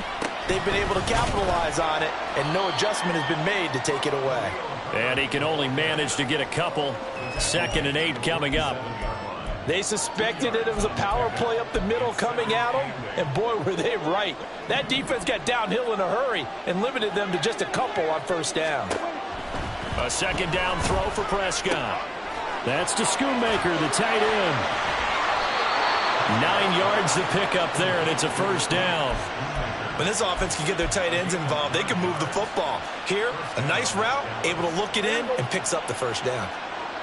Speaker 6: they've been able to capitalize on it, and no adjustment has been made to take it away.
Speaker 5: And he can only manage to get a couple. 2nd and 8 coming up.
Speaker 6: They suspected it was a power play up the middle coming at them, and boy, were they right. That defense got downhill in a hurry and limited them to just a couple on first down.
Speaker 5: A 2nd down throw for Prescott. That's to Schoonmaker, the tight end. 9 yards to pick up there, and it's a first down.
Speaker 6: When this offense can get their tight ends involved, they can move the football. Here, a nice route, able to look it in, and picks up the first down.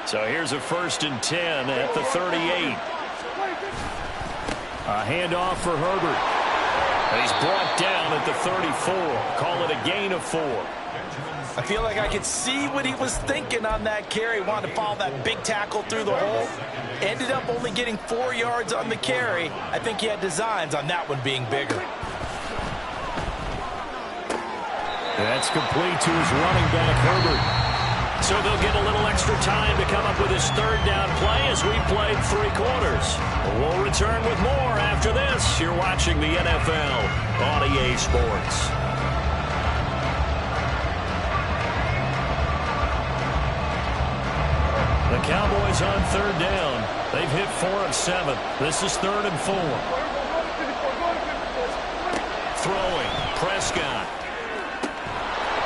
Speaker 5: So here's a 1st and 10 at the 38. A handoff for Herbert. And he's brought down at the 34. Call it a gain of 4.
Speaker 6: I feel like I could see what he was thinking on that carry. Wanted to follow that big tackle through the hole. Ended up only getting 4 yards on the carry. I think he had designs on that one being bigger.
Speaker 5: That's complete to his running back, Herbert. So they'll get a little extra time to come up with his third down play as we played 3 quarters. We'll return with more after this. You're watching the NFL on EA Sports. The Cowboys on third down. They've hit 4 of 7. This is 3rd and 4. Throwing, Prescott.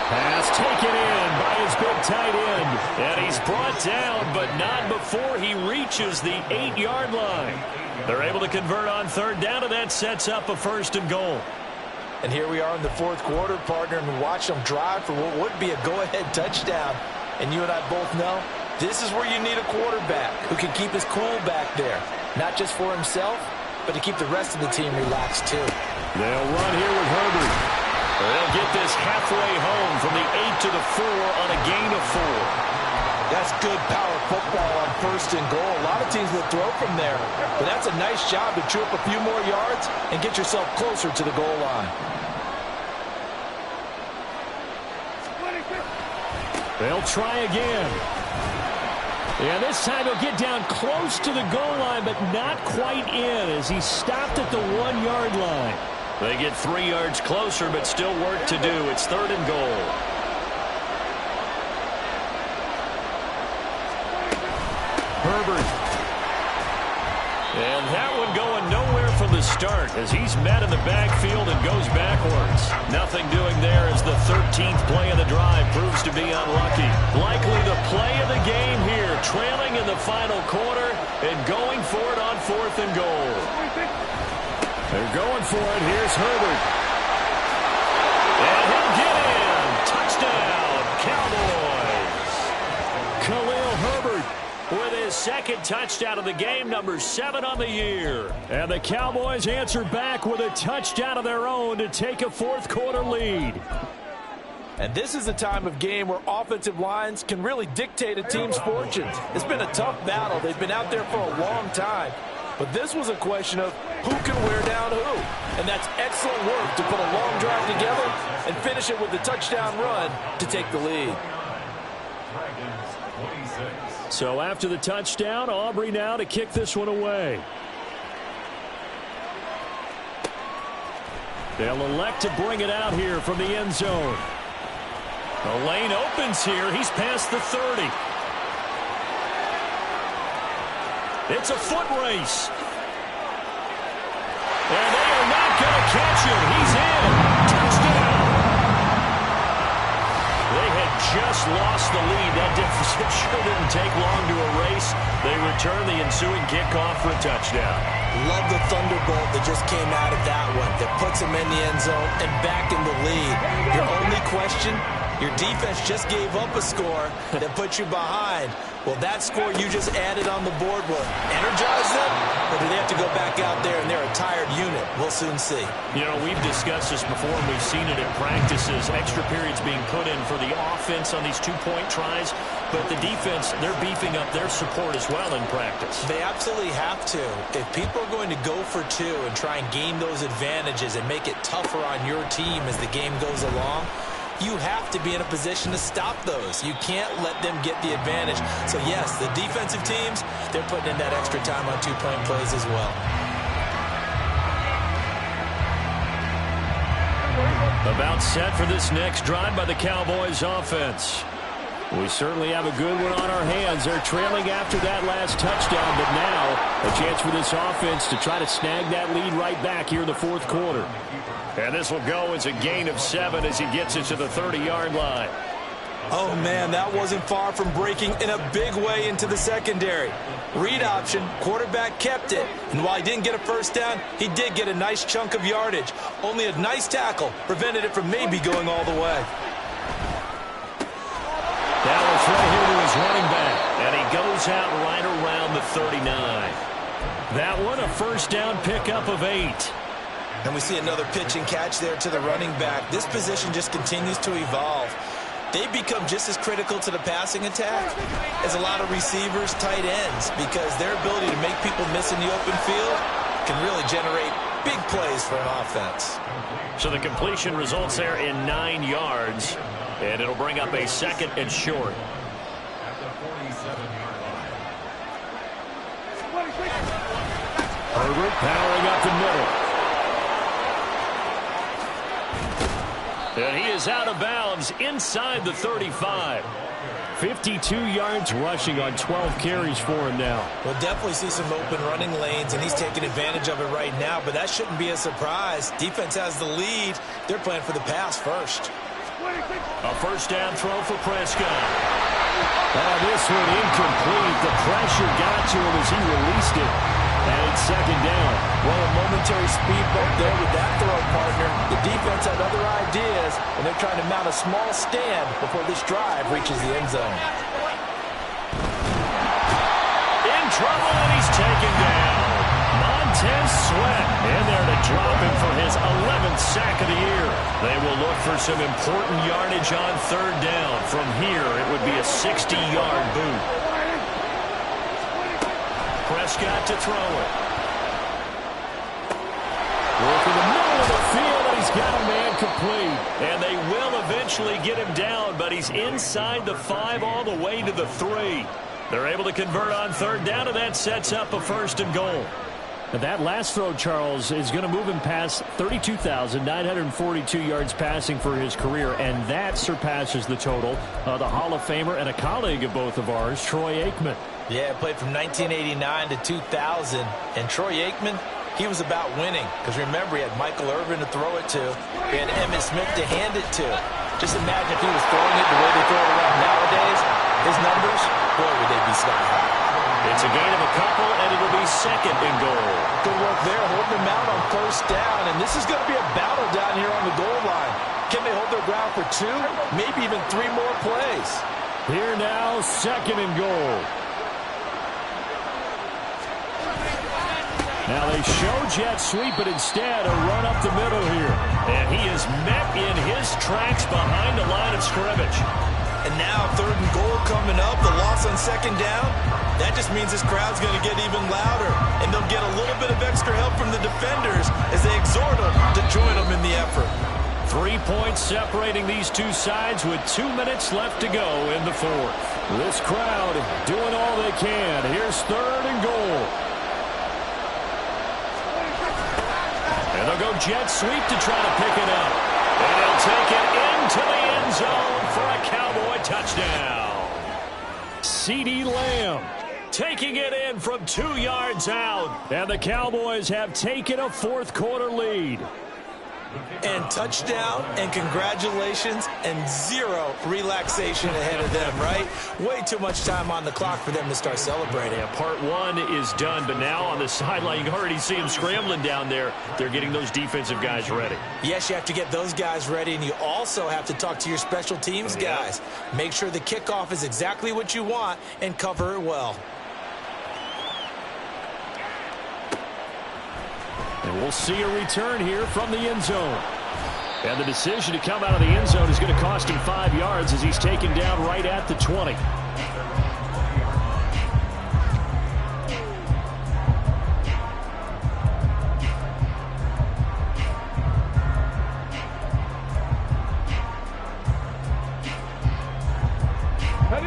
Speaker 5: Pass taken in by his big tight end. And he's brought down, but not before he reaches the 8-yard line. They're able to convert on third down, and that sets up a 1st and goal.
Speaker 6: And here we are in the 4th quarter, partner, and watch them drive for what would be a go-ahead touchdown. And you and I both know this is where you need a quarterback who can keep his cool back there. Not just for himself, but to keep the rest of the team relaxed too.
Speaker 5: They'll run here with Herbert. They'll get this halfway home from the 8 to the 4 on a gain of 4.
Speaker 6: That's good power football on 1st and goal. A lot of teams will throw from there, but that's a nice job to chew up a few more yards and get yourself closer to the goal line.
Speaker 5: They'll try again. And this time he'll get down close to the goal line, but not quite in as he stopped at the 1-yard line. They get 3 yards closer, but still work to do. It's 3rd and goal. Herbert. And that one going nowhere from the start as he's met in the backfield and goes backwards. Nothing doing there as the 13th play of the drive proves to be unlucky. Likely the play of the game here, trailing in the final quarter and going for it on 4th and goal. They're going for it. Here's Herbert. And he'll get in. Touchdown, Cowboys. Khalil Herbert with his 2nd touchdown of the game, number 7 on the year. And the Cowboys answer back with a touchdown of their own to take a 4th quarter lead.
Speaker 6: And this is a time of game where offensive lines can really dictate a team's fortunes. It's been a tough battle. They've been out there for a long time. But this was a question of who can wear down who. And that's excellent work to put a long drive together and finish it with a touchdown run to take the lead.
Speaker 5: So after the touchdown, Aubrey now to kick this one away. They'll elect to bring it out here from the end zone. The lane opens here. He's past the 30. It's a foot race. And they are not going to catch him. He's in. Touchdown. They had just lost the lead. That deficit sure didn't take long to erase. They return the ensuing kickoff for a touchdown.
Speaker 6: Love the thunderbolt that just came out of that one. That puts him in the end zone and back in the lead. Your only question, your defense just gave up a score that put you behind. Well, that score you just added on the board will energize them, or do they have to go back out there and they're a tired unit? We'll soon see.
Speaker 5: You know, we've discussed this before, and we've seen it in practices. Extra periods being put in for the offense on these 2-point tries, but the defense, they're beefing up their support as well in practice.
Speaker 6: They absolutely have to. If people are going to go for 2 and try and gain those advantages and make it tougher on your team as the game goes along, you have to be in a position to stop those. You can't let them get the advantage. So, yes, the defensive teams, they're putting in that extra time on 2-point plays as well.
Speaker 5: About set for this next drive by the Cowboys offense. We certainly have a good one on our hands. They're trailing after that last touchdown, but now a chance for this offense to try to snag that lead right back here in the 4th quarter. And this will go as a gain of 7 as he gets it to the 30-yard line.
Speaker 6: Oh, man, that wasn't far from breaking in a big way into the secondary. Read option, quarterback kept it. And while he didn't get a first down, he did get a nice chunk of yardage. Only a nice tackle prevented it from maybe going all the way.
Speaker 5: That was right here to his running back. And he goes out right around the 39. That one, a first down pickup of 8.
Speaker 6: And we see another pitch and catch there to the running back. This position just continues to evolve. they become just as critical to the passing attack as a lot of receivers, tight ends, because their ability to make people miss in the open field can really generate big plays for an offense.
Speaker 5: So the completion results there in 9 yards, and it'll bring up a 2nd and short. Herbert powering up the middle. And he is out of bounds inside the 35. 52 yards rushing on 12 carries for him now.
Speaker 6: We'll definitely see some open running lanes, and he's taking advantage of it right now, but that shouldn't be a surprise. Defense has the lead. They're playing for the pass first.
Speaker 5: A first down throw for Prescott. This one incomplete. The pressure got to him as he released it. And it's 2nd down.
Speaker 6: Well, a momentary speed bump there with that throw, partner. The defense had other ideas, and they're trying to mount a small stand before this drive reaches the end zone.
Speaker 5: In trouble, and he's taken down. Montez Sweat in there to drop him for his 11th sack of the year. They will look for some important yardage on 3rd down. From here, it would be a 60-yard boot. Prescott to throw it. Working the middle of the field, and he's got a man complete. And they will eventually get him down, but he's inside the 5 all the way to the 3. They're able to convert on 3rd down, and that sets up a 1st and goal. That last throw, Charles, is going to move him past 32,942 yards passing for his career, and that surpasses the total of the Hall of Famer and a colleague of both of ours, Troy Aikman.
Speaker 6: Yeah, played from 1989 to 2000, and Troy Aikman, he was about winning, because remember, he had Michael Irvin to throw it to, he had Emmitt Smith to hand it to. Just imagine if he was throwing it the way they throw it around nowadays, his numbers, boy, would they be sky high.
Speaker 5: It's a gain of a couple, and it'll be 2nd and goal.
Speaker 6: Good work there, holding them out on 1st down, and this is going to be a battle down here on the goal line. Can they hold their ground for 2, maybe even 3 more plays?
Speaker 5: Here now, 2nd and goal. Now they show jet sweep, but instead a run up the middle here. And he is met in his tracks behind the line of scrimmage.
Speaker 6: And now 3rd and goal coming up, the loss on 2nd down. That just means this crowd's going to get even louder. And they'll get a little bit of extra help from the defenders as they exhort them to join them in the effort.
Speaker 5: 3 points separating these two sides with 2 minutes left to go in the 4th. This crowd doing all they can. Here's 3rd and goal. And they'll go jet sweep to try to pick it up. And he'll take it into the end zone for a Cowboy touchdown. CeeDee Lamb taking it in from 2 yards out. And the Cowboys have taken a 4th quarter lead.
Speaker 6: And touchdown, and congratulations, and 0 relaxation ahead of them, right? Way too much time on the clock for them to start celebrating.
Speaker 5: Yeah, part 1 is done, but now on the sideline, you can already see them scrambling down there. They're getting those defensive guys ready.
Speaker 6: Yes, you have to get those guys ready, and you also have to talk to your special teams guys. Make sure the kickoff is exactly what you want and cover it well.
Speaker 5: And we'll see a return here from the end zone. And the decision to come out of the end zone is going to cost him 5 yards as he's taken down right at the 20.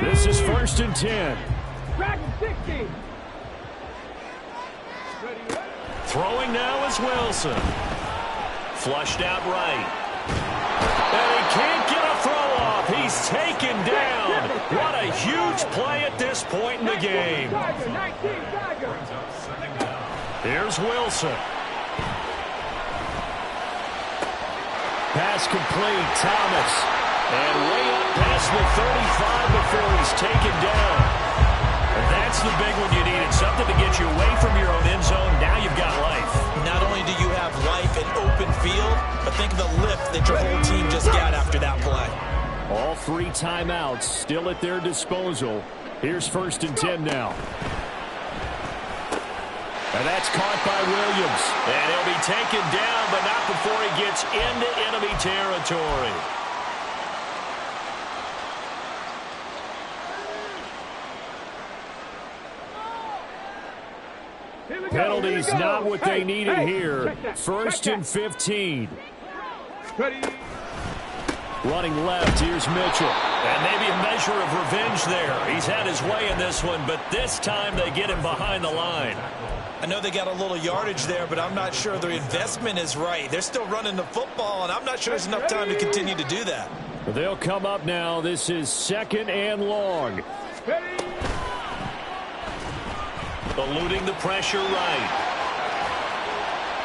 Speaker 5: This is 1st and 10.
Speaker 7: Dragon 60.
Speaker 5: Throwing now is Wilson. Flushed out right. And he can't get a throw off. He's taken down. What a huge play at this point in the game. Here's Wilson. Pass complete. Thomas. And way up past the 35 before he's taken down. And that's the big one you needed. Something to get you away from your own end zone. Now you've got life.
Speaker 6: Not only do you have life and open field, but think of the lift that your whole team just got after that play.
Speaker 5: All 3 timeouts still at their disposal. Here's 1st and 10 now. And that's caught by Williams. And he'll be taken down, but not before he gets into enemy territory. Penalties not what they needed here. First and 15.
Speaker 7: Ready.
Speaker 5: Running left, here's Mitchell.
Speaker 8: And maybe a measure of revenge there. He's had his way in this one, but this time they get him behind the line.
Speaker 6: I know they got a little yardage there, but I'm not sure their investment is right. They're still running the football, and I'm not sure there's enough time to continue to do that.
Speaker 5: They'll come up now. This is 2nd and long.
Speaker 8: Eluding the pressure right.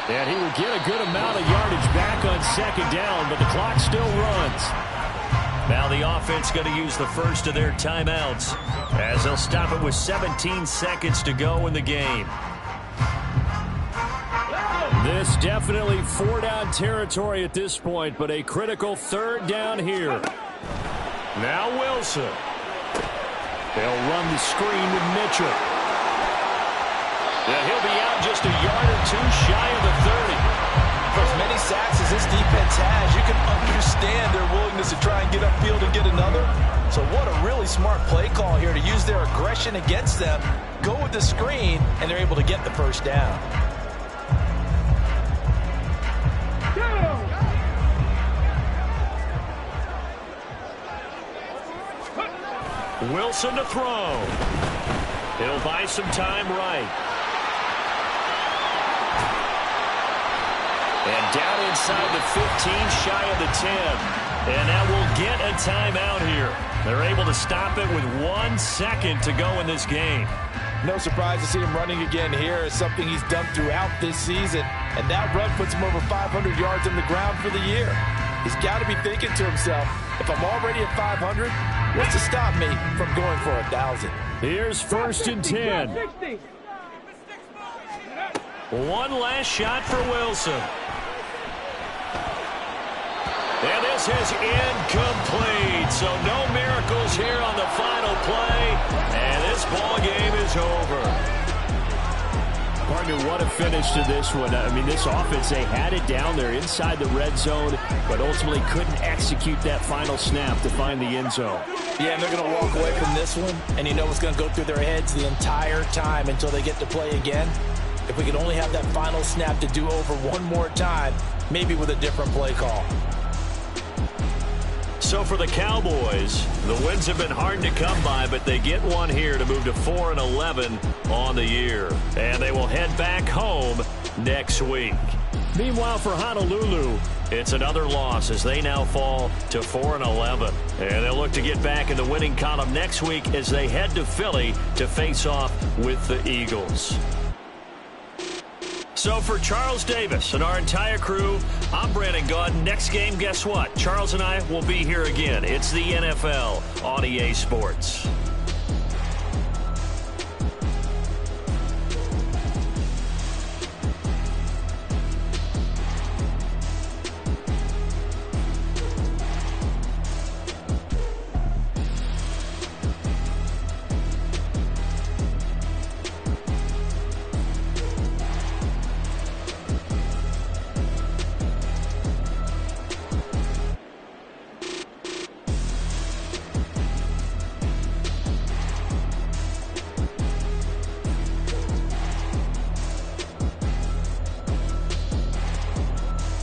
Speaker 5: And he would get a good amount of yardage back on 2nd down, but the clock still runs.
Speaker 8: Now the offense going to use the first of their timeouts as they'll stop it with 17 seconds to go in the game.
Speaker 5: This definitely 4-down territory at this point, but a critical 3rd down here. Now Wilson. They'll run the screen with Mitchell.
Speaker 8: Yeah, he'll be out just a yard or two shy of the 30.
Speaker 6: For as many sacks as this defense has, you can understand their willingness to try and get upfield and get another. So what a really smart play call here to use their aggression against them, go with the screen, and they're able to get the first down.
Speaker 8: Wilson to throw. He'll buy some time right. And down inside the 15, shy of the 10. And that will get a timeout here. They're able to stop it with 1 second to go in this game.
Speaker 6: No surprise to see him running again here. It's something he's done throughout this season. And that run puts him over 500 yards on the ground for the year. He's got to be thinking to himself, if I'm already at 500, what's to stop me from going for 1,000?
Speaker 5: Here's 1st and 10.
Speaker 8: One last shot for Wilson. And this is incomplete. So no miracles here on the final play. And this ball game is over.
Speaker 5: Partner, what a finish to this one. I mean, this offense, they had it down there inside the red zone, but ultimately couldn't execute that final snap to find the end zone.
Speaker 6: Yeah, and they're going to walk away from this one, and you know what's going to go through their heads the entire time until they get to play again. If we could only have that final snap to do over one more time, maybe with a different play call.
Speaker 8: So for the Cowboys, the wins have been hard to come by, but they get one here to move to 4-11 on the year. And they will head back home next week.
Speaker 5: Meanwhile, for Honolulu,
Speaker 8: it's another loss as they now fall to 4-11. And they'll look to get back in the winning column next week as they head to Philly to face off with the Eagles. So for Charles Davis and our entire crew, I'm Brandon Gaudin. Next game, guess what? Charles and I will be here again. It's the NFL on EA Sports.